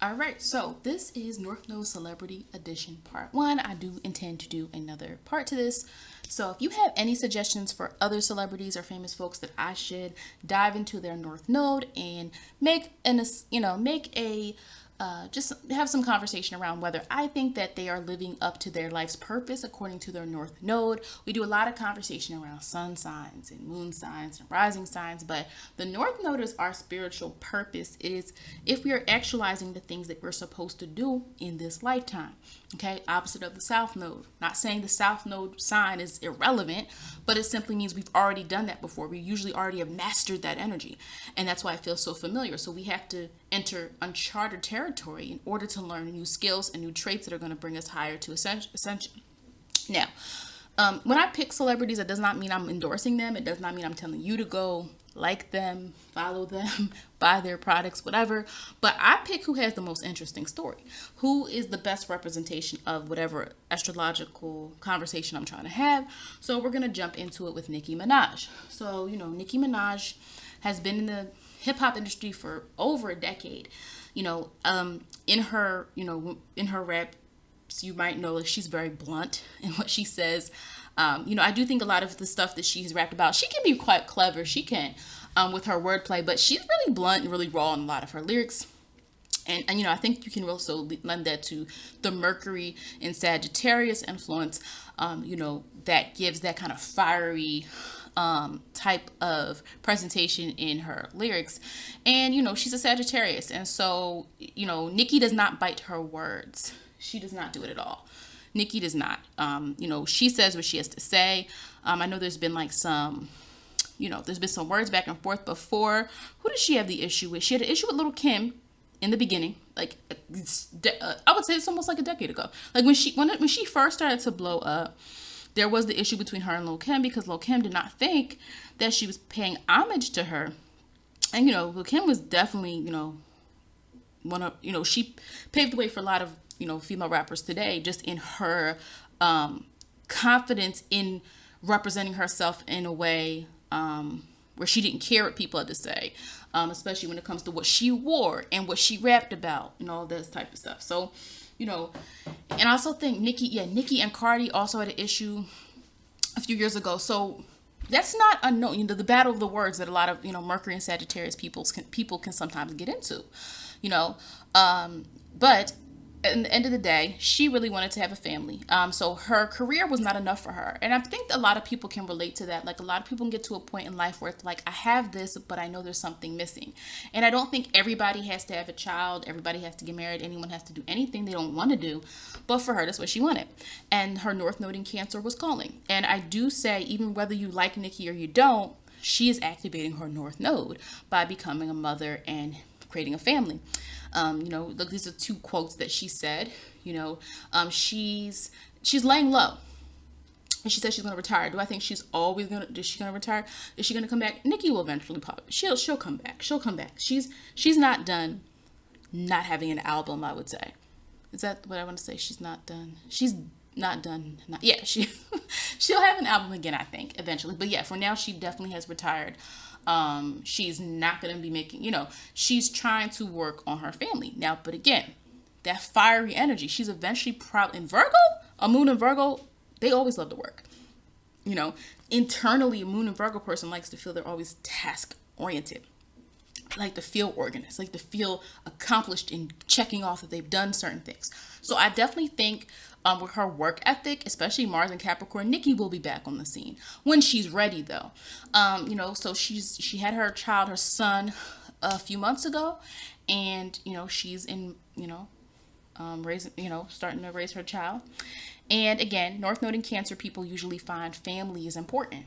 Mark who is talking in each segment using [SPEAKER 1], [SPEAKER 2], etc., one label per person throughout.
[SPEAKER 1] All right, so this is North Node Celebrity Edition Part 1. I do intend to do another part to this. So if you have any suggestions for other celebrities or famous folks that I should dive into their North Node and just have some conversation around whether I think that they are living up to their life's purpose according to their North Node. We do a lot of conversation around sun signs and moon signs and rising signs, but the North Node is our spiritual purpose. It is if we are actualizing the things that we're supposed to do in this lifetime. Okay, opposite of the South Node. Not saying the South Node sign is irrelevant, but it simply means we've already done that before. We usually already have mastered that energy, and that's why it feels so familiar. So we have to enter uncharted territory in order to learn new skills and new traits that are going to bring us higher to ascension. Now, when I pick celebrities, it does not mean I'm endorsing them. It does not mean I'm telling you to go like them, follow them, buy their products, whatever. But I pick who has the most interesting story, who is the best representation of whatever astrological conversation I'm trying to have. So we're going to jump into it with Nicki Minaj. So, Nicki Minaj has been in the hip hop industry for over a decade. In her rap, you might know that she's very blunt in what she says. I do think a lot of the stuff that she's rapped about, she can be quite clever. She can, with her wordplay, but she's really blunt and really raw in a lot of her lyrics. And I think you can also lend that to the Mercury and Sagittarius influence, that gives that kind of fiery type of presentation in her lyrics. And, she's a Sagittarius. And so, Nicki does not bite her words. She does not do it at all. Nicki does not. She says what she has to say. I know there's been there's been some words back and forth before. Who does she have the issue with? She had an issue with Little Kim in the beginning. I would say it's almost like a decade ago. Like when she first started to blow up, there was the issue between her and Lil Kim because Lil Kim did not think that she was paying homage to her. And, Lil Kim was definitely, she paved the way for a lot of, female rappers today, just in her confidence in representing herself in a way where she didn't care what people had to say, especially when it comes to what she wore and what she rapped about and all this type of stuff. So, and I also think Nicki and Cardi also had an issue a few years ago. So that's not unknown. The battle of the words that a lot of, Mercury and Sagittarius people can sometimes get into, but at the end of the day, she really wanted to have a family. So her career was not enough for her. And I think a lot of people can relate to that. Like a lot of people can get to a point in life where it's like, I have this, but I know there's something missing. And I don't think everybody has to have a child. Everybody has to get married. Anyone has to do anything they don't want to do. But for her, that's what she wanted. And her North Node in Cancer was calling. And I do say, even whether you like Nicki or you don't, she is activating her North Node by becoming a mother and creating a family. Look, these are two quotes that she said. She's laying low. And she said she's going to retire. Do I think she's always going to, is she going to retire? Is she going to come back? Nicki will eventually pop. She'll come back. She'll come back. She's not done not having an album, I would say. Is that what I want to say? She's not done. She's not done. She'll have an album again, I think, eventually. But yeah, for now, she definitely has retired. She's not going to be making, she's trying to work on her family now. But again, that fiery energy, she's eventually probably in Virgo, a moon in Virgo, they always love to work. Internally, a moon and Virgo person likes to feel they're always task oriented, like to feel organized, like to feel accomplished in checking off that they've done certain things. So I definitely think with her work ethic, especially Mars and Capricorn, Nicki will be back on the scene when she's ready, though. So she had her child, her son, a few months ago, and she's in raising, starting to raise her child. And again, North Node and Cancer people usually find family is important.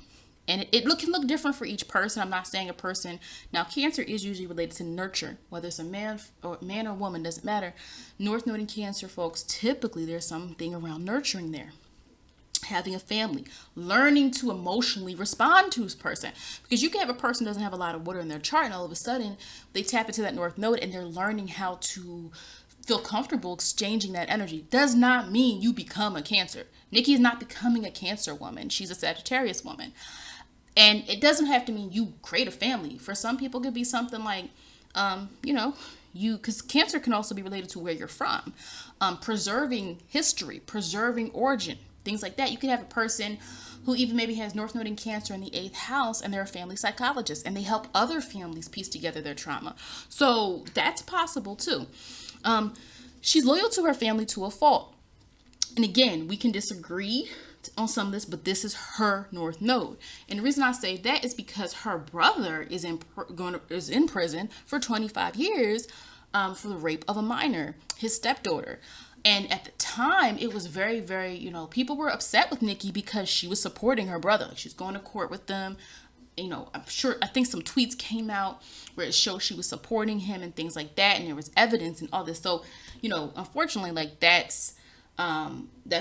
[SPEAKER 1] And it can look different for each person. I'm not saying a person. Now, Cancer is usually related to nurture, whether it's a man or woman, doesn't matter. North Node and Cancer folks, typically there's something around nurturing there. Having a family, learning to emotionally respond to this person. Because you can have a person who doesn't have a lot of water in their chart, and all of a sudden they tap into that North Node and they're learning how to feel comfortable exchanging that energy. Does not mean you become a Cancer. Nicki is not becoming a Cancer woman. She's a Sagittarius woman. And it doesn't have to mean you create a family. For some people, it could be something like, because Cancer can also be related to where you're from, preserving history, preserving origin, things like that. You could have a person who even maybe has North Node in Cancer in the 8th house, and they're a family psychologist, and they help other families piece together their trauma. So that's possible too. She's loyal to her family to a fault. And again, we can disagree on some of this, but this is her North Node. And the reason I say that is because her brother is in prison for 25 years for the rape of a minor, his stepdaughter. And at the time, it was very, very, you know, people were upset with Nicki because she was supporting her brother. She's going to court with them. You know, I think some tweets came out where it showed she was supporting him and things like that. And there was evidence and all this. So, you know, unfortunately, like that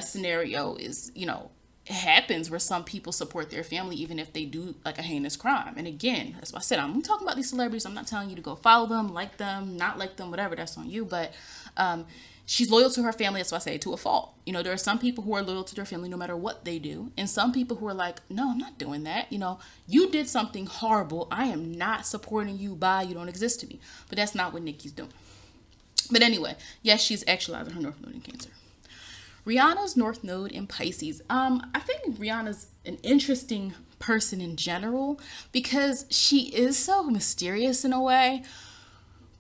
[SPEAKER 1] scenario is, you know, it happens where some people support their family even if they do like a heinous crime. And again, that's why I said I'm talking about these celebrities. I'm not telling you to go follow them, like them, not like them, whatever. That's on you. But she's loyal to her family. That's why I say to a fault. You know, there are some people who are loyal to their family no matter what they do. And some people who are like, no, I'm not doing that. You know, you did something horrible. I am not supporting you. Bye. You don't exist to me. But that's not what Nicki's doing. But anyway, yes, she's actualizing her North Node in Cancer. Rihanna's North Node in Pisces. I think Rihanna's an interesting person in general because she is so mysterious in a way,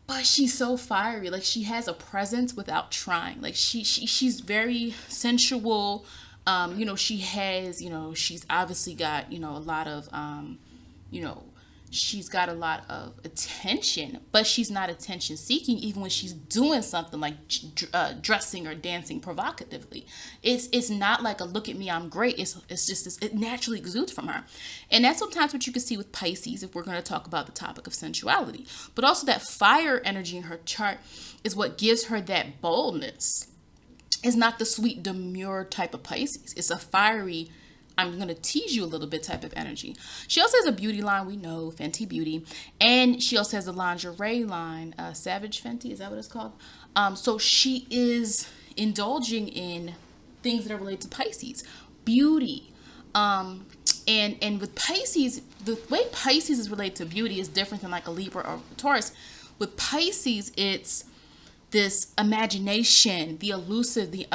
[SPEAKER 1] but she's so fiery. Like she has a presence without trying. Like she's very sensual. You know, she has, you know, she's obviously got, you know, a lot of, you know, she's got a lot of attention, but she's not attention seeking even when she's doing something like dressing or dancing provocatively. It's not like a look at me, I'm great. It's just this, it naturally exudes from her. And that's sometimes what you can see with Pisces if we're going to talk about the topic of sensuality. But also that fire energy in her chart is what gives her that boldness. It's not the sweet demure type of Pisces. It's a fiery, I'm going to tease you a little bit type of energy. She also has a beauty line, we know, Fenty Beauty. And she also has a lingerie line, Savage Fenty, is that what it's called? So she is indulging in things that are related to Pisces. Beauty. And with Pisces, the way Pisces is related to beauty is different than like a Libra or a Taurus. With Pisces, it's this imagination, the elusive, the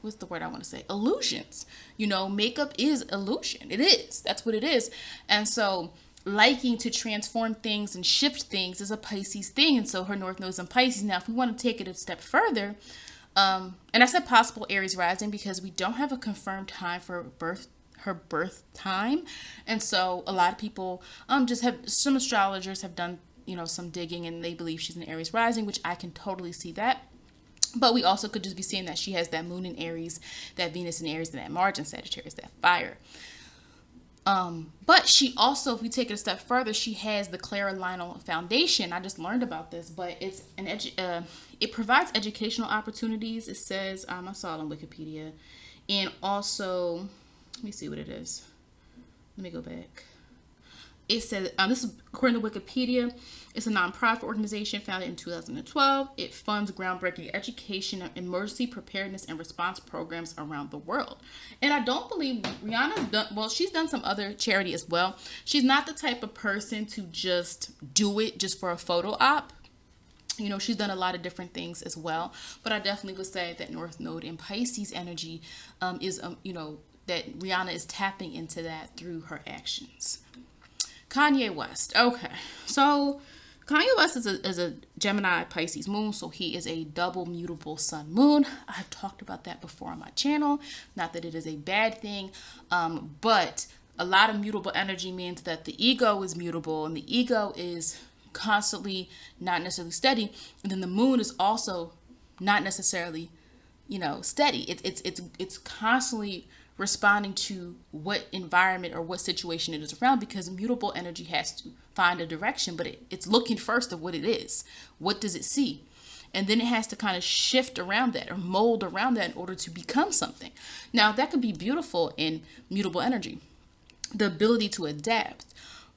[SPEAKER 1] what's the word I want to say? Illusions. You know, makeup is illusion. It is. That's what it is. And so liking to transform things and shift things is a Pisces thing. And so her North Node is in Pisces. Now, if we want to take it a step further, and I said possible Aries rising because we don't have a confirmed time for her birth time. And so a lot of people just have, some astrologers have done, you know, some digging and they believe she's an Aries rising, which I can totally see that. But we also could just be seeing that she has that moon in Aries, that Venus in Aries, and that Mars in Sagittarius, that fire. But she also, if we take it a step further, she has the Clarilinal Foundation. I just learned about this, but it's it provides educational opportunities. It says, I saw it on Wikipedia. And also, let me see what it is. Let me go back. It says, this is according to Wikipedia, it's a nonprofit organization founded in 2012. It funds groundbreaking education, emergency preparedness, and response programs around the world. And I don't believe Rihanna's done, well, she's done some other charity as well. She's not the type of person to just do it just for a photo op. You know, she's done a lot of different things as well. But I definitely would say that North Node in Pisces energy is, you know, that Rihanna is tapping into that through her actions. Kanye West. Okay, so Kanye West is a Gemini Pisces moon, so he is a double mutable sun moon. I've talked about that before on my channel. Not that it is a bad thing, but a lot of mutable energy means that the ego is mutable, and the ego is constantly not necessarily steady, and then the moon is also not necessarily, you know, steady. It's constantly responding to what environment or what situation it is around, because mutable energy has to find a direction, but it's looking first at what it is. What does it see? And then it has to kind of shift around that or mold around that in order to become something. Now, that could be beautiful in mutable energy, the ability to adapt.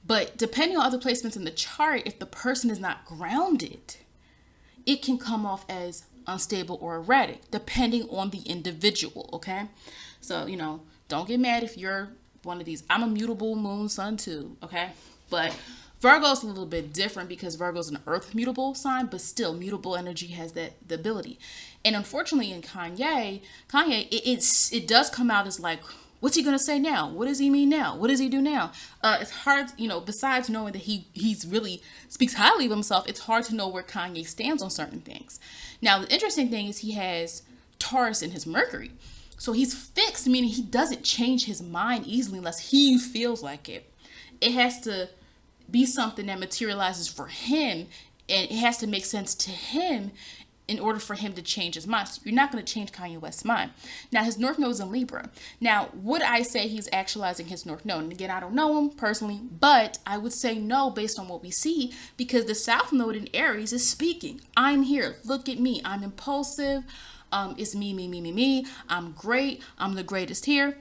[SPEAKER 1] But depending on other placements in the chart, if the person is not grounded, it can come off as unstable or erratic, depending on the individual, okay? So, you know, don't get mad if you're one of these. I'm a mutable moon sun too, okay? But Virgo's a little bit different because Virgo's an earth mutable sign, but still mutable energy has the ability. And unfortunately in Kanye, it does come out as like, what's he going to say now? What does he mean now? What does he do now? It's hard, besides knowing that he's really speaks highly of himself, it's hard to know where Kanye stands on certain things. Now, the interesting thing is he has Taurus in his Mercury. So he's fixed, meaning he doesn't change his mind easily unless he feels like it. It has to be something that materializes for him, and it has to make sense to him in order for him to change his mind. So you're not going to change Kanye West's mind. Now, his North Node is in Libra. Now, would I say he's actualizing his North Node? And again, I don't know him personally, but I would say no based on what we see, because the South Node in Aries is speaking. I'm here. Look at me. I'm impulsive. It's me. I'm great. I'm the greatest here.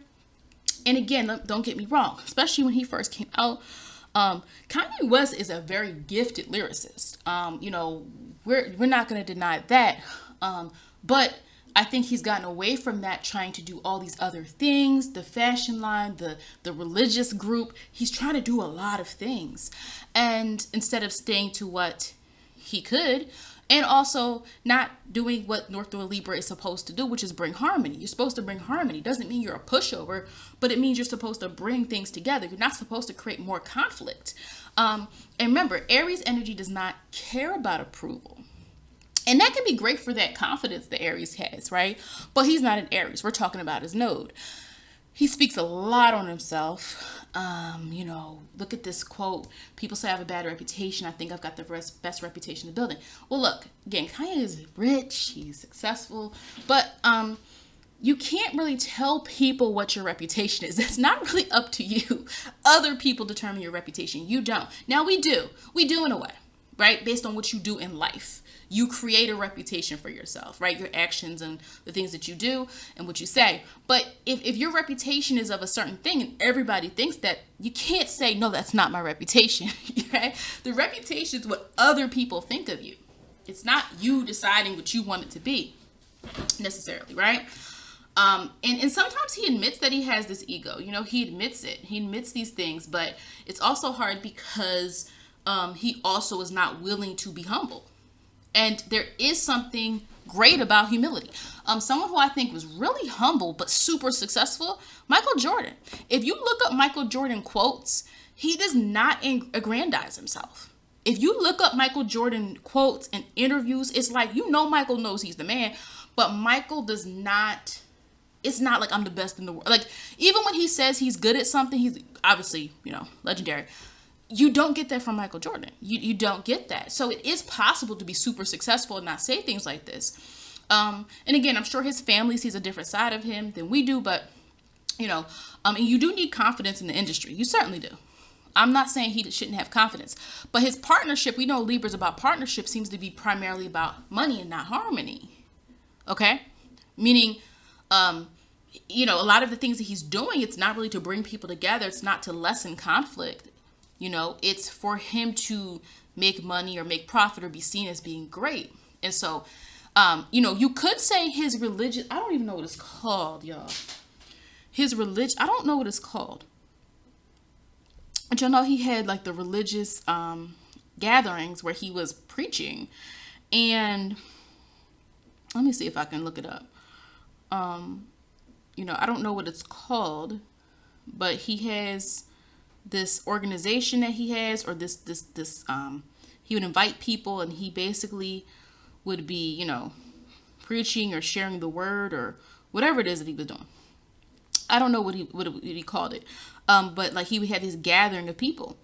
[SPEAKER 1] And again, don't get me wrong, especially when he first came out, Kanye West is a very gifted lyricist. We're not going to deny that. But I think he's gotten away from that, trying to do all these other things, the fashion line, the religious group. He's trying to do a lot of things. And instead of staying to what he could, and also not doing what North Node Libra is supposed to do, which is bring harmony. You're supposed to bring harmony. Doesn't mean you're a pushover, but it means you're supposed to bring things together. You're not supposed to create more conflict. And remember, Aries energy does not care about approval. And that can be great for that confidence that Aries has, right? But he's not an Aries. We're talking about his node. He speaks a lot on himself. Look at this quote. People say I have a bad reputation. I think I've got the best reputation in the building. Well, look, again, Kanye is rich. He's successful. But you can't really tell people what your reputation is. It's not really up to you. Other people determine your reputation. You don't. Now, we do. We do in a way, right? Based on what you do in life. You create a reputation for yourself, right? Your actions and the things that you do and what you say. But if your reputation is of a certain thing and everybody thinks that, you can't say, no, that's not my reputation, right? The reputation is what other people think of you. It's not you deciding what you want it to be necessarily, right? And sometimes he admits that he has this ego. He admits it. He admits these things, but it's also hard because he also is not willing to be humble. And there is something great about humility. Someone who I think was really humble but super successful, Michael Jordan. If you look up Michael Jordan quotes, he does not aggrandize himself. If you look up Michael Jordan quotes and interviews, it's like, Michael knows he's the man, but Michael does not, it's not like I'm the best in the world. Like, even when he says he's good at something, he's obviously, legendary. You don't get that from Michael Jordan. You don't get that. So it is possible to be super successful and not say things like this. And again, I'm sure his family sees a different side of him than we do, but, and you do need confidence in the industry. You certainly do. I'm not saying he shouldn't have confidence, but his partnership, we know Libra's about partnership, seems to be primarily about money and not harmony. Okay? Meaning, a lot of the things that he's doing, it's not really to bring people together. It's not to lessen conflict. It's for him to make money or make profit or be seen as being great. And so, you could say his religion, I don't even know what it's called, y'all. His religion, I don't know what it's called. But y'all know he had like the religious gatherings where he was preaching. And let me see if I can look it up. I don't know what it's called, but he has this organization that he has, or this he would invite people, and he basically would be preaching or sharing the word or whatever it is that he was doing. I don't know what he called it, but like he would have this gathering of people.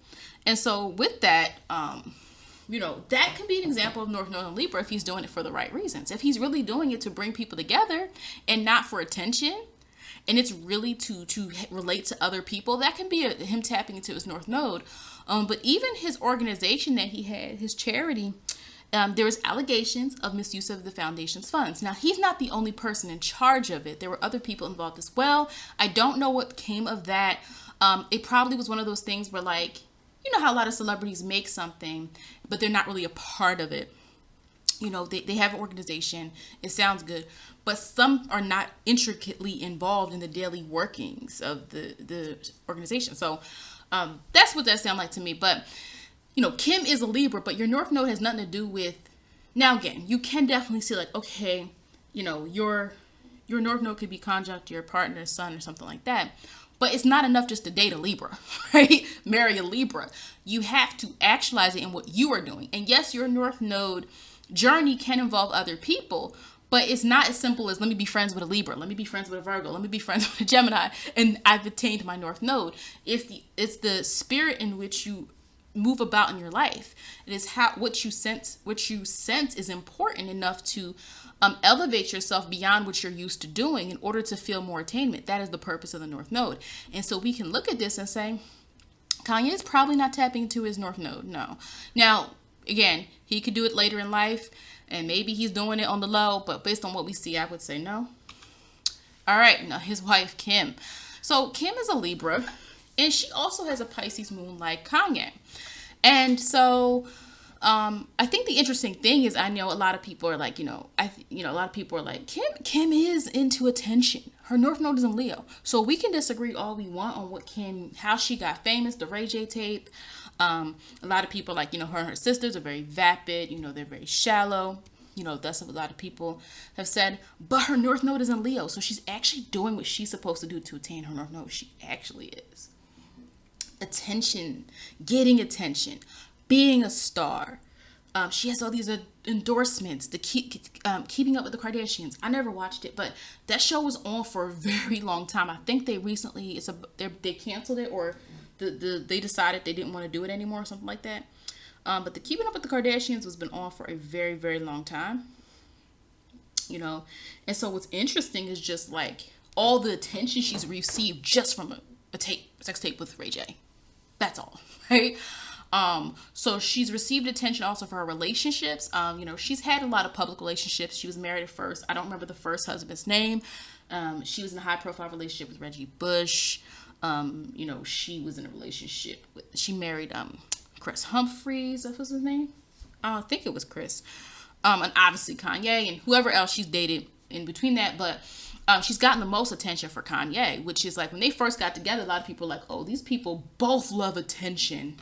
[SPEAKER 1] And so with that, that can be an example of North Node and Libra if he's doing it for the right reasons. If he's really doing it to bring people together and not for attention, and it's really to relate to other people, that can be him tapping into his North Node. But even his organization that he had, his charity, there was allegations of misuse of the foundation's funds. Now, he's not the only person in charge of it. There were other people involved as well. I don't know what came of that. It probably was one of those things where, like, how a lot of celebrities make something, but they're not really a part of it. They have an organization. It sounds good. But some are not intricately involved in the daily workings of the organization. So that's what that sounds like to me. But Kim is a Libra, but your North Node has nothing to do with. Now again, you can definitely see like, okay, your North Node could be conjunct your partner's sun or something like that. But it's not enough just to date a Libra, right? Marry a Libra. You have to actualize it in what you are doing. And yes, your North Node journey can involve other people, but it's not as simple as let me be friends with a Libra, let me be friends with a Virgo, let me be friends with a Gemini, and I've attained my North Node. It's the spirit in which you move about in your life. It is what you sense is important enough to elevate yourself beyond what you're used to doing in order to feel more attainment. That is the purpose of the North Node. And so we can look at this and say, Kanye is probably not tapping into his North Node. No. Now, again, he could do it later in life, and maybe he's doing it on the low, but based on what we see, I would say no. All right, now his wife, Kim. So Kim is a Libra, and she also has a Pisces moon like Kanye. And so I think the interesting thing is, I know a lot of people are like, a lot of people are like, Kim is into attention. Her North Node is in Leo. So we can disagree all we want on how she got famous, the Ray J tape. A lot of people like, her and her sisters are very vapid, they're very shallow. That's what a lot of people have said. But her North Node is in Leo. So she's actually doing what she's supposed to do to attain her North Node. She actually is. Attention, getting attention, being a star. She has all these endorsements, keeping up with the Kardashians. I never watched it, but that show was on for a very long time. I think they recently they canceled it, or they decided they didn't want to do it anymore or something like that. But the Keeping Up with the Kardashians has been on for a very, very long time. And so what's interesting is just like all the attention she's received just from a sex tape with Ray J. That's all, right? So she's received attention also for her relationships. She's had a lot of public relationships. She was married at first. I don't remember the first husband's name. She was in a high profile relationship with Reggie Bush. She was in a relationship she married Chris Humphries, that was his name. I think it was Chris. And obviously Kanye and whoever else she's dated in between that. But she's gotten the most attention for Kanye, which is like when they first got together, a lot of people were like, oh, these people both love attention.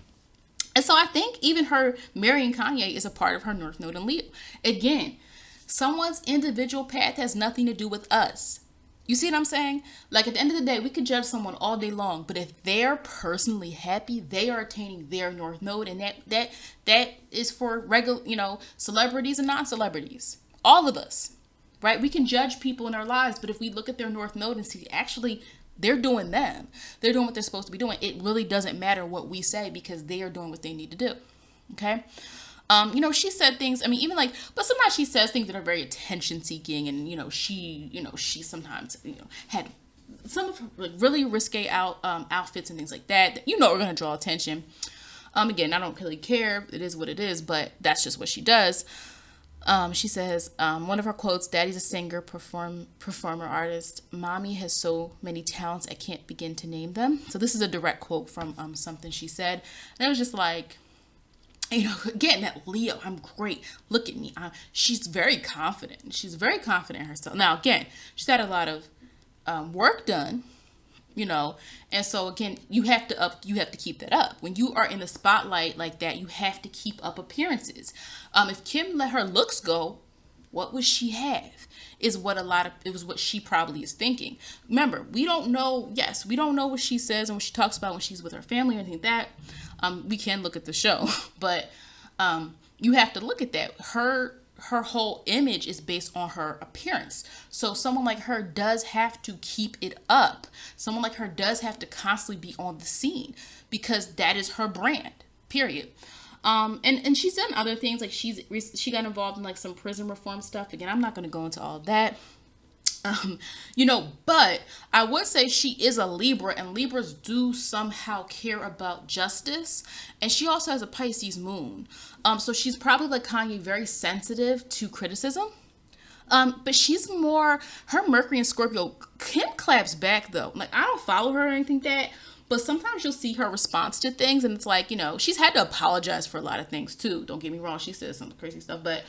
[SPEAKER 1] And so I think even her marrying Kanye is a part of her North Node in Leo. Again, someone's individual path has nothing to do with us. You see what I'm saying? Like at the end of the day, we could judge someone all day long, but if they're personally happy, they are attaining their North Node, and that is for regular, celebrities and non-celebrities. All of us, right? We can judge people in our lives, but if we look at their North Node and see actually they're doing them, they're doing what they're supposed to be doing, it really doesn't matter what we say because they are doing what they need to do. Okay? She said things, but sometimes she says things that are very attention seeking, and, she sometimes, had some of her really risque outfits and things like that are going to draw attention. Again, I don't really care. It is what it is, but that's just what she does. She says, one of her quotes, Daddy's a singer, performer, artist. Mommy has so many talents, I can't begin to name them. So this is a direct quote from something she said. And it was just like, again, that Leo, I'm great. Look at me. She's very confident. She's very confident in herself. Now, again, she's had a lot of work done, and so again, you have to keep that up. When you are in the spotlight like that, you have to keep up appearances. If Kim let her looks go, what would she have? It was what she probably is thinking. Remember, we don't know what she says and what she talks about when she's with her family or anything like that. We can look at the show, but you have to look at that. Her whole image is based on her appearance. So someone like her does have to keep it up. Someone like her does have to constantly be on the scene because that is her brand, period. And she's done other things, like she got involved in like some prison reform stuff. Again, I'm not going to go into all of that. But I would say she is a Libra, and Libras do somehow care about justice. And she also has a Pisces moon. So she's probably like Kanye, very sensitive to criticism. But she's more, her Mercury and Scorpio, Kim claps back though. Like, I don't follow her or anything like that, but sometimes you'll see her response to things and it's like, she's had to apologize for a lot of things too. Don't get me wrong. She says some crazy stuff, but,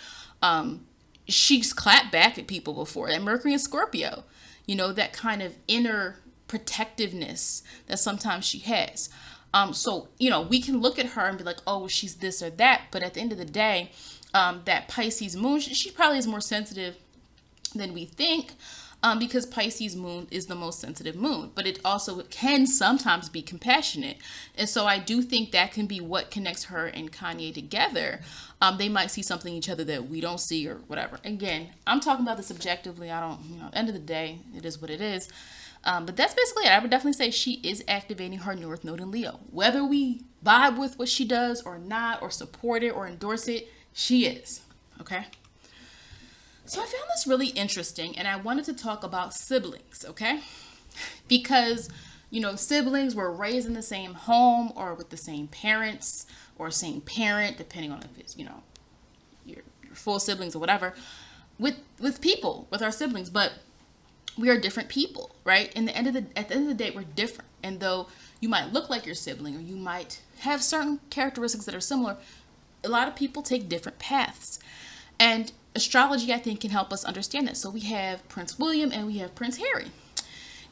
[SPEAKER 1] she's clapped back at people before. And Mercury and Scorpio, that kind of inner protectiveness that sometimes she has. So, we can look at her and be like, oh, she's this or that. But at the end of the day, that Pisces moon, she probably is more sensitive than we think, because Pisces moon is the most sensitive moon, but it also can sometimes be compassionate. And so I do think that can be what connects her and Kanye together. They might see something in each other that we don't see or whatever. Again, I'm talking about this objectively. I don't, at the end of the day, it is what it is. But that's basically it. I would definitely say she is activating her North Node in Leo. Whether we vibe with what she does or not, or support it or endorse it, she is. Okay? So I found this really interesting, and I wanted to talk about siblings, okay? Because, siblings were raised in the same home or with the same parents or same parent, depending on if it's, your full siblings or whatever, with people, with our siblings. But we are different people, right? And at the end of the day, we're different. And though you might look like your sibling or you might have certain characteristics that are similar, a lot of people take different paths. And astrology, I think, can help us understand that. So we have Prince William and we have Prince Harry.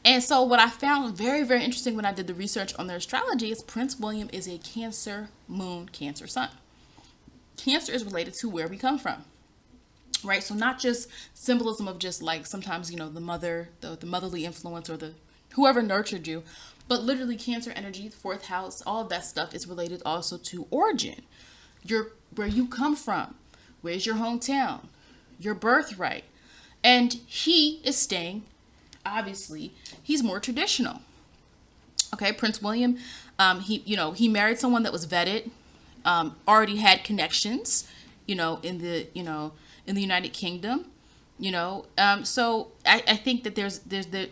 [SPEAKER 1] And so what I found very, very interesting when I did the research on their astrology is Prince William is a Cancer moon, Cancer sun. Cancer is related to where we come from, right? So not just symbolism of just like sometimes, the mother, the motherly influence or the whoever nurtured you, but literally Cancer energy, fourth house, all of that stuff is related also to origin, where you come from. Where's your hometown? Your birthright. And he is staying, obviously, he's more traditional. Okay, Prince William, he married someone that was vetted, already had connections, in the United Kingdom, so I think that there's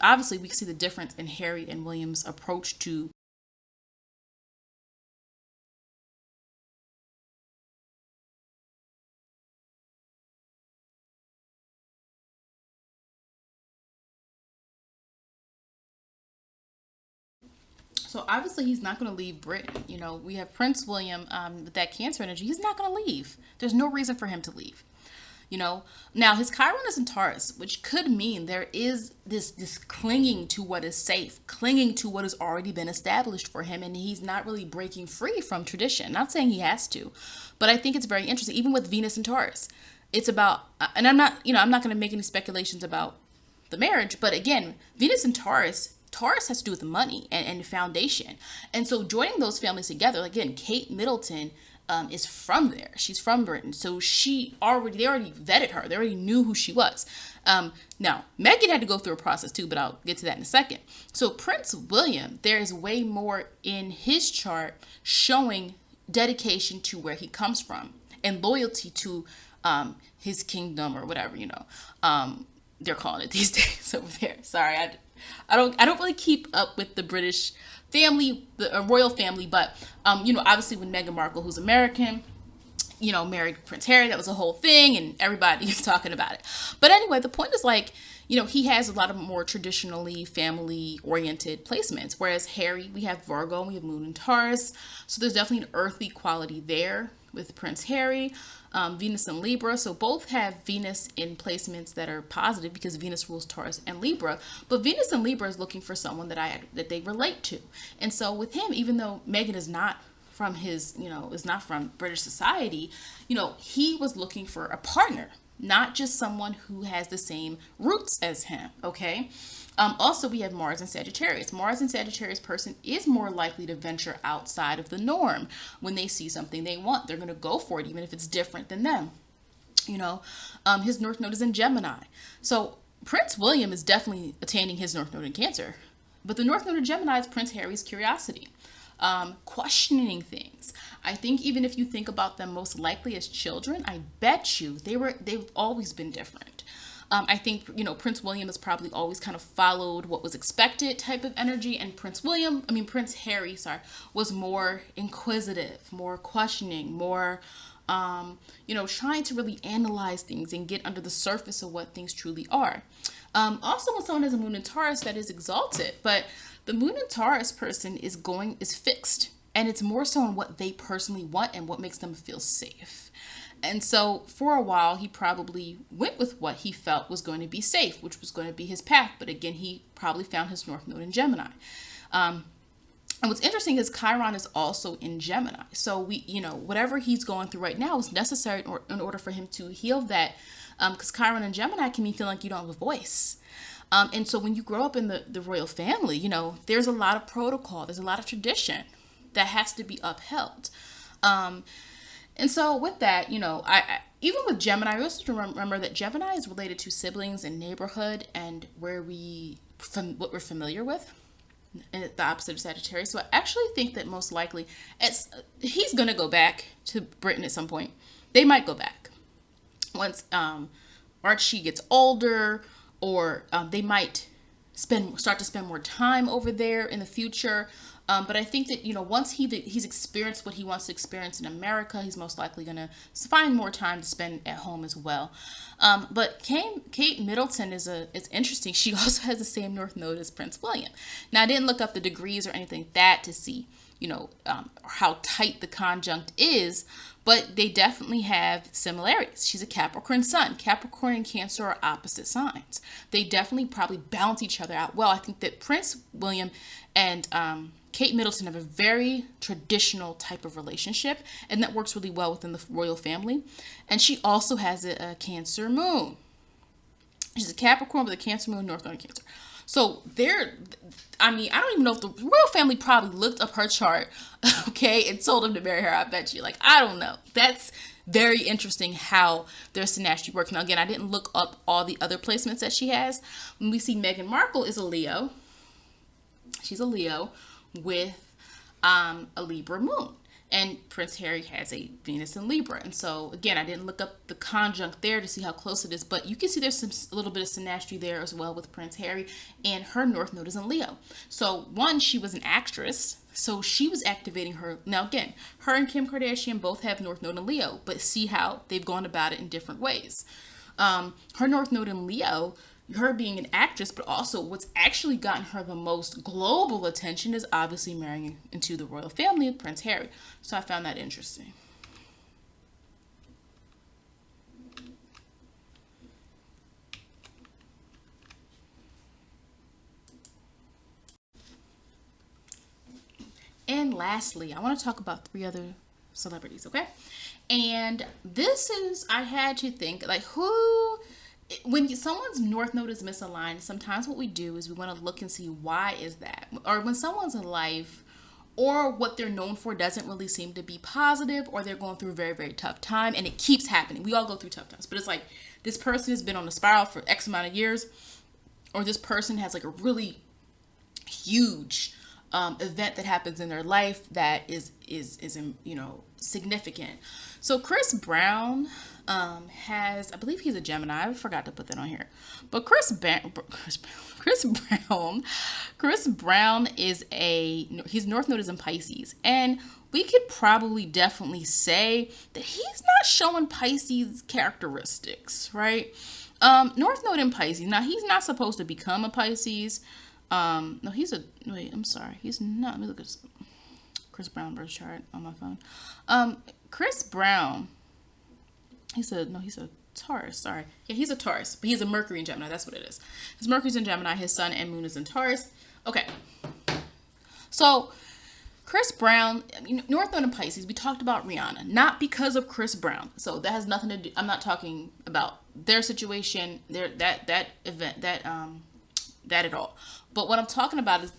[SPEAKER 1] obviously we can see the difference in Harry and William's approach to So obviously he's not going to leave Britain. We have Prince William with that Cancer energy. He's not going to leave. There's no reason for him to leave. Now his Chiron is in Taurus, which could mean there is this clinging to what is safe, clinging to what has already been established for him, and he's not really breaking free from tradition. Not saying he has to, but I think it's very interesting. Even with Venus and Taurus, it's about, and I'm not going to make any speculations about the marriage, but again, Venus and Taurus has to do with money and foundation. And so joining those families together, again, Kate Middleton is from there. She's from Britain. So they already vetted her. They already knew who she was. Now, Meghan had to go through a process too, but I'll get to that in a second. So Prince William, there is way more in his chart showing dedication to where he comes from and loyalty to his kingdom or whatever, they're calling it these days over there. Sorry, I don't really keep up with the British family, the royal family, but obviously when Meghan Markle, who's American, married Prince Harry, that was a whole thing, and everybody is talking about it. But anyway, the point is he has a lot of more traditionally family-oriented placements, whereas Harry, we have Virgo, we have Moon and Taurus, so there's definitely an earthly quality there with Prince Harry. Venus and Libra. So both have Venus in placements that are positive because Venus rules Taurus and Libra. But Venus and Libra is looking for someone that they relate to. And so with him, even though Meghan is not from is not from British society, he was looking for a partner, not just someone who has the same roots as him. Okay. Also, we have Mars and Sagittarius. Mars and Sagittarius person is more likely to venture outside of the norm. When they see something they want, they're going to go for it, even if it's different than them. His North Node is in Gemini. So Prince William is definitely attaining his North Node in Cancer. But the North Node in Gemini is Prince Harry's curiosity. Questioning things. I think even if you think about them most likely as children, I bet you they've always been different. I think, Prince William has probably always kind of followed what was expected type of energy. And Prince Harry, was more inquisitive, more questioning, more, trying to really analyze things and get under the surface of what things truly are. Also, when someone has a Moon in Taurus, that is exalted. But the Moon in Taurus person is fixed. And it's more so on what they personally want and what makes them feel safe. And so for a while, he probably went with what he felt was going to be safe, which was going to be his path. But again, he probably found his North Node in Gemini. And what's interesting is Chiron is also in Gemini. So whatever he's going through right now is necessary in order for him to heal that. Because Chiron and Gemini can mean feeling like you don't have a voice. And so when you grow up in the royal family, there's a lot of protocol. There's a lot of tradition that has to be upheld. And so with that, I even with Gemini, we also have to remember that Gemini is related to siblings and neighborhood and what we're familiar with. And the opposite of Sagittarius. So I actually think that most likely he's going to go back to Britain at some point. They might go back once Archie gets older, or they might start to spend more time over there in the future. But I think that, once he's experienced what he wants to experience in America, he's most likely going to find more time to spend at home as well. But Kate Middleton it's interesting. She also has the same North Node as Prince William. Now, I didn't look up the degrees or anything like that to see, how tight the conjunct is, but they definitely have similarities. She's a Capricorn sun. Capricorn and Cancer are opposite signs. They definitely probably balance each other out well. I think that Prince William and Kate Middleton have a very traditional type of relationship, and that works really well within the royal family. And she also has a Cancer moon. She's a Capricorn with a Cancer moon, North Node in Cancer. So I don't even know if the royal family probably looked up her chart, okay, and told him to marry her. I bet you. I don't know. That's very interesting how their synastry works. Now, again, I didn't look up all the other placements that she has. When we see Meghan Markle is a Leo. She's a Leo with a Libra moon. And Prince Harry has a Venus in Libra. And so, again, I didn't look up the conjunct there to see how close it is. But you can see there's a little bit of synastry there as well with Prince Harry. And her North Node is in Leo. So, she was an actress. So, she was activating her. Now, again, her and Kim Kardashian both have North Node in Leo. But see how they've gone about it in different ways. Her North Node in Leo, her being an actress, but also what's actually gotten her the most global attention is obviously marrying into the royal family with Prince Harry. So I found that interesting. And lastly, I want to talk about 3 other celebrities, okay? And I had to think, when someone's North Node is misaligned, sometimes what we do is we want to look and see why is that. Or when someone's life or what they're known for doesn't really seem to be positive, or they're going through a very, very tough time, and it keeps happening. We all go through tough times, but it's like this person has been on a spiral for X amount of years, or this person has a really huge event that happens in their life that is significant. So Chris Brown has, I believe he's a Gemini. I forgot to put that on here. But Chris Brown is his North Node is in Pisces. And we could probably definitely say that he's not showing Pisces characteristics, right? North Node in Pisces. Now, he's not supposed to become a Pisces. No, I'm sorry. He's not. Let me look at Chris Brown birth chart on my phone. Chris Brown, he's a Taurus, sorry. Yeah, he's a Taurus, but he's a Mercury in Gemini. That's what it is. His Mercury's in Gemini. His sun and moon is in Taurus. Okay. So, Chris Brown, North Node in Pisces, we talked about Rihanna. Not because of Chris Brown. So, that has nothing to do, I'm not talking about their situation, that event, that at all. But what I'm talking about is,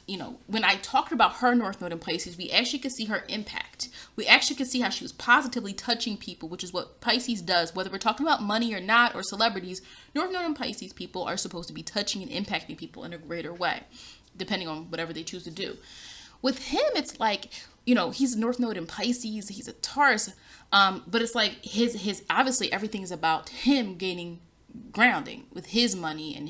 [SPEAKER 1] when I talked about her North Node in Pisces, we actually could see her impact. We actually could see how she was positively touching people, which is what Pisces does. Whether we're talking about money or not, or celebrities, North Node in Pisces people are supposed to be touching and impacting people in a greater way, depending on whatever they choose to do. With him, it's like, he's North Node in Pisces, he's a Taurus, but it's like his obviously everything is about him gaining grounding with his money and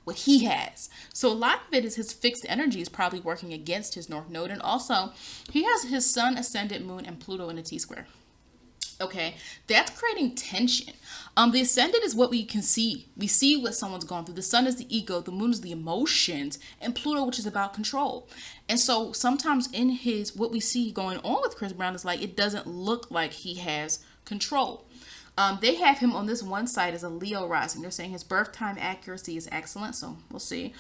[SPEAKER 1] what he has. So a lot of it is his fixed energy is probably working against his North Node. And also, he has his sun, ascendant, moon, and Pluto in a T-square. Okay, that's creating tension. The ascendant is what we can see. We see what someone's gone through. The sun is the ego, the moon is the emotions, and Pluto, which is about control. And so sometimes in what we see going on with Chris Brown is it doesn't look like he has control. They have him on this one side as a Leo rising. They're saying his birth time accuracy is excellent, so we'll see.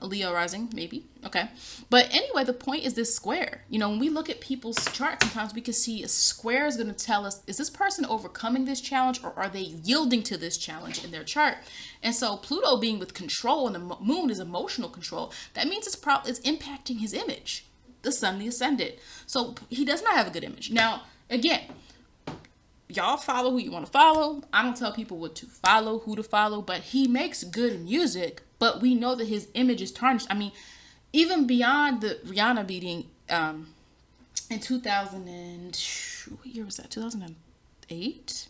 [SPEAKER 1] Leo rising, maybe. Okay. But anyway, the point is this square. You know, when we look at people's charts, sometimes we can see a square is going to tell us, is this person overcoming this challenge, or are they yielding to this challenge in their chart? And so Pluto being with control, and the moon is emotional control, that means it's impacting his image. The sun, the ascendant. So he does not have a good image. Now, again, y'all follow who you want to follow. I don't tell people what to follow, who to follow, but he makes good music, but we know that his image is tarnished. I mean, even beyond the Rihanna beating in 2000 and, what year was that? 2008?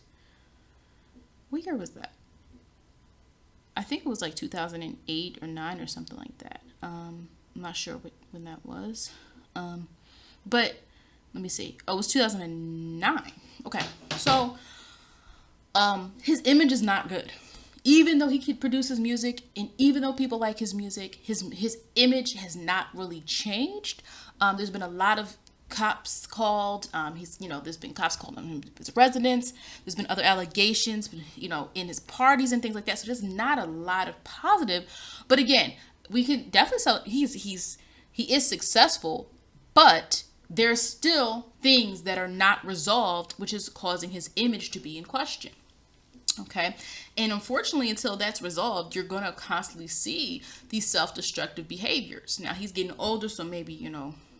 [SPEAKER 1] What year was that? I think it was like 2008 or 9 or something like that. I'm not sure when that was. But let me see. Oh, it was 2009. Okay. So, his image is not good. Even though he produces music, and even though people like his music, his image has not really changed. There's been a lot of cops called. There's been cops called on his residence. There's been other allegations, in his parties and things like that. So there's not a lot of positive. But again, we can definitely tell he is successful, but there's still things that are not resolved, which is causing his image to be in question. Okay. And unfortunately, until that's resolved, you're going to constantly see these self-destructive behaviors. Now, he's getting older, so maybe,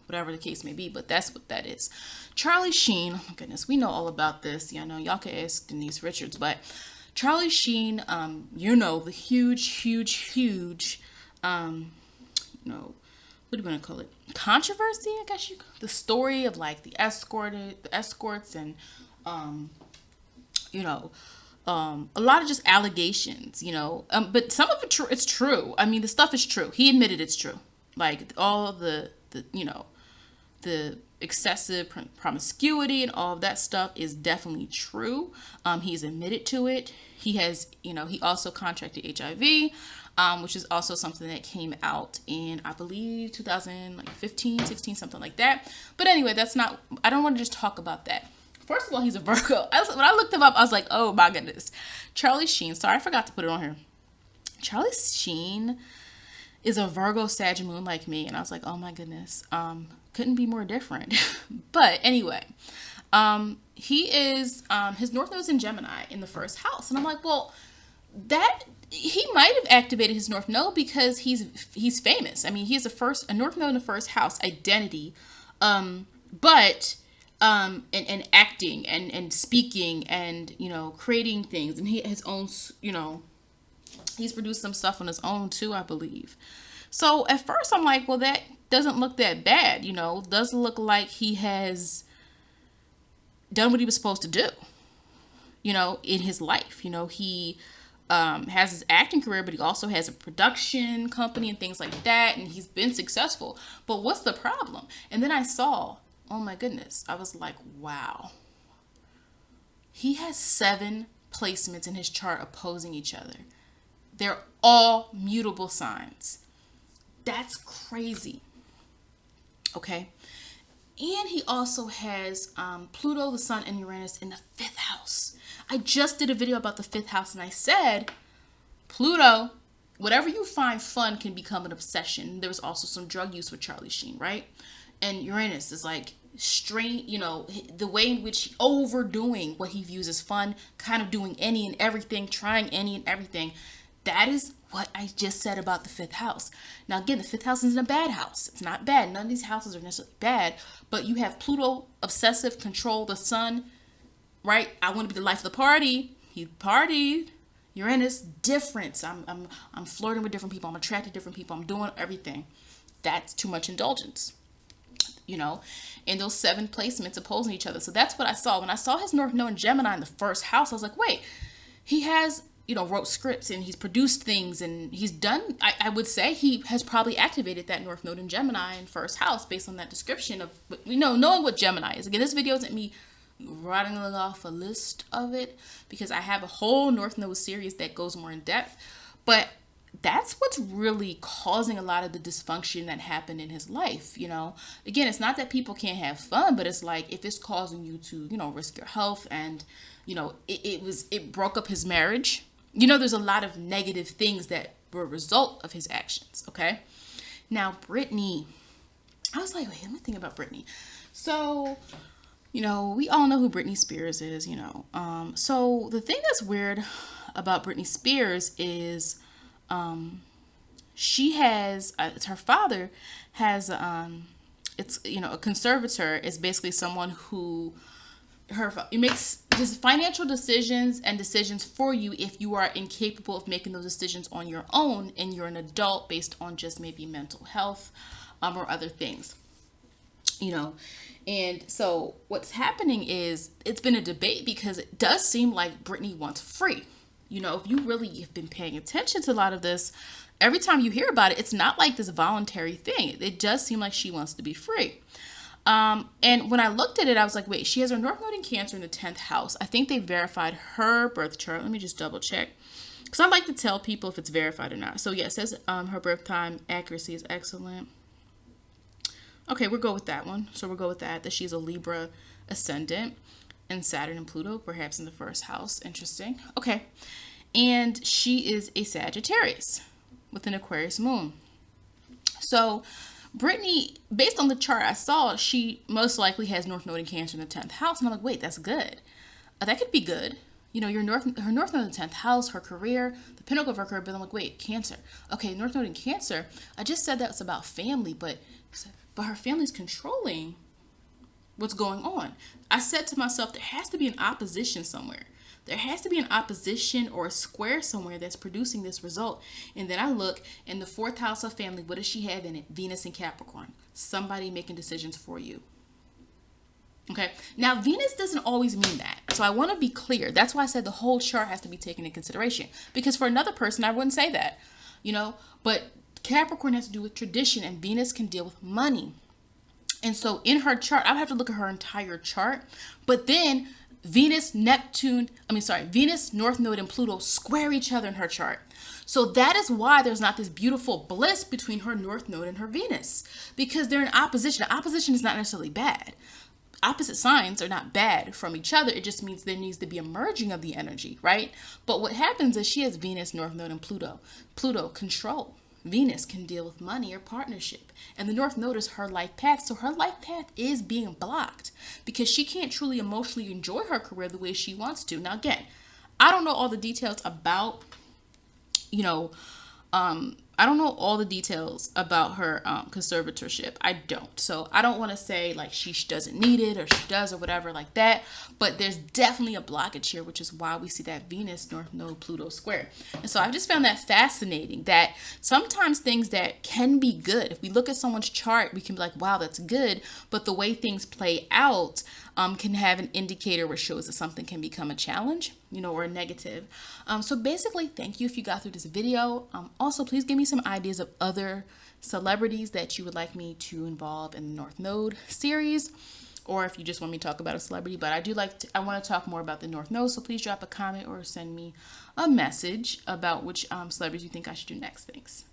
[SPEAKER 1] whatever the case may be, but that's what that is. Charlie Sheen, oh my goodness, we know all about this. Yeah, I know y'all can ask Denise Richards, but Charlie Sheen, the huge, what do you want to call it? Controversy, I guess the story of like the escorts and, a lot of just allegations, but some of it's true. I mean, the stuff is true. He admitted it's true. Like all the excessive promiscuity and all of that stuff is definitely true. He's admitted to it. He has, he also contracted HIV, which is also something that came out in, I believe, 2015, 16, something like that. But anyway, I don't want to just talk about that. First of all, he's a Virgo. When I looked him up, I was like, oh my goodness. Charlie Sheen. Sorry, I forgot to put it on here. Charlie Sheen is a Virgo Sag moon like me. And I was like, oh my goodness. Couldn't be more different. But anyway, he is, his North Node is in Gemini in the first house. And I'm like, well, he might have activated his North Node because he's famous. I mean, he has a North Node in the first house, identity. And acting and speaking and, creating things. And he his own, he's produced some stuff on his own too, I believe. So at first I'm like, well, that doesn't look that bad, doesn't look like he has done what he was supposed to do, in his life. He has his acting career, but he also has a production company and things like that. And he's been successful. But what's the problem? And then I saw, oh my goodness. I was like, wow. He has 7 placements in his chart opposing each other. They're all mutable signs. That's crazy. Okay. And he also has Pluto, the Sun, and Uranus in the 5th house. I just did a video about the 5th house and I said, Pluto, whatever you find fun can become an obsession. There was also some drug use with Charlie Sheen, right? And Uranus is like the way in which overdoing what he views as fun, kind of doing any and everything, trying any and everything. That is what I just said about the 5th house. Now, again, the 5th house isn't a bad house. It's not bad. None of these houses are necessarily bad, but you have Pluto, obsessive control, the Sun, right? I want to be the life of the party. He partied. Uranus, difference. I'm flirting with different people. I'm attracted to different people. I'm doing everything. That's too much indulgence. And those 7 placements opposing each other. So that's what I saw. When I saw his North Node in Gemini in the first house, I was like, wait, he has, wrote scripts and he's produced things and he's done, I would say he has probably activated that North Node in Gemini in first house based on that description of, knowing what Gemini is. Again, this video isn't me rattling off a list of it because I have a whole North Node series that goes more in depth. But that's what's really causing a lot of the dysfunction that happened in his life. Again, it's not that people can't have fun, but it's like if it's causing you to, risk your health and, it broke up his marriage. There's a lot of negative things that a result of his actions. Okay. Now, Britney, I was like, wait, let me think about Britney. So, you know, we all know who Britney Spears is, you know. So the thing that's weird about Britney Spears is she has, it's her father has, it's, you know, a conservator is basically someone who, it makes just financial decisions and decisions for you if you are incapable of making those decisions on your own and you're an adult based on just maybe mental health or other things, you know. And so what's happening is it's been a debate because it does seem like Britney wants free. You know, if you really have been paying attention to a lot of this, every time you hear about it, it's not like this voluntary thing. It does seem like she wants to be free. And when I looked at it, I was like, wait, she has her North Node in Cancer in the 10th house. I think they verified her birth chart. Let me just double check. Because I like to tell people if it's verified or not. So yeah, it says her birth time accuracy is excellent. Okay, we'll go with that one. So we'll go with that she's a Libra ascendant and Saturn and Pluto, perhaps in the first house. Interesting. Okay. And she is a Sagittarius with an Aquarius moon. So Britney, based on the chart I saw, she most likely has North Node in Cancer in the 10th house. And I'm like, wait, that's good. That could be good. You know, her North Node in the 10th house, her career, the pinnacle of her career. But I'm like, wait, Cancer. Okay, North Node in Cancer. I just said that was about family, but her family's controlling what's going on. I said to myself, there has to be an opposition somewhere. There has to be an opposition or a square somewhere that's producing this result. And then I look in the 4th house of family. What does she have in it? Venus and Capricorn. Somebody making decisions for you. Okay. Now, Venus doesn't always mean that. So I want to be clear. That's why I said the whole chart has to be taken into consideration. Because for another person, I wouldn't say that. You know, but Capricorn has to do with tradition and Venus can deal with money. And so in her chart, I would have to look at her entire chart. But then Venus, North Node, and Pluto square each other in her chart. So that is why there's not this beautiful bliss between her North Node and her Venus. Because they're in opposition. Opposition is not necessarily bad. Opposite signs are not bad from each other. It just means there needs to be a merging of the energy, right? But what happens is she has Venus, North Node, and Pluto. Pluto, control. Venus can deal with money or partnership. And the North Node is her life path. So her life path is being blocked because she can't truly emotionally enjoy her career the way she wants to. Now, again, I don't know all the details about, you know, I don't know all the details about her conservatorship. I don't. So I don't want to say like she doesn't need it or she does or whatever like that. But there's definitely a blockage here, which is why we see that Venus, North Node, Pluto square. And so I just found that fascinating that sometimes things that can be good, if we look at someone's chart, we can be like, wow, that's good. But the way things play out can have an indicator which shows that something can become a challenge, you know, or a negative. So basically, thank you if you got through this video. Also, please give me some ideas of other celebrities that you would like me to involve in the North Node series, or if you just want me to talk about a celebrity. But I want to talk more about the North Node, so please drop a comment or send me a message about which celebrities you think I should do next. Thanks.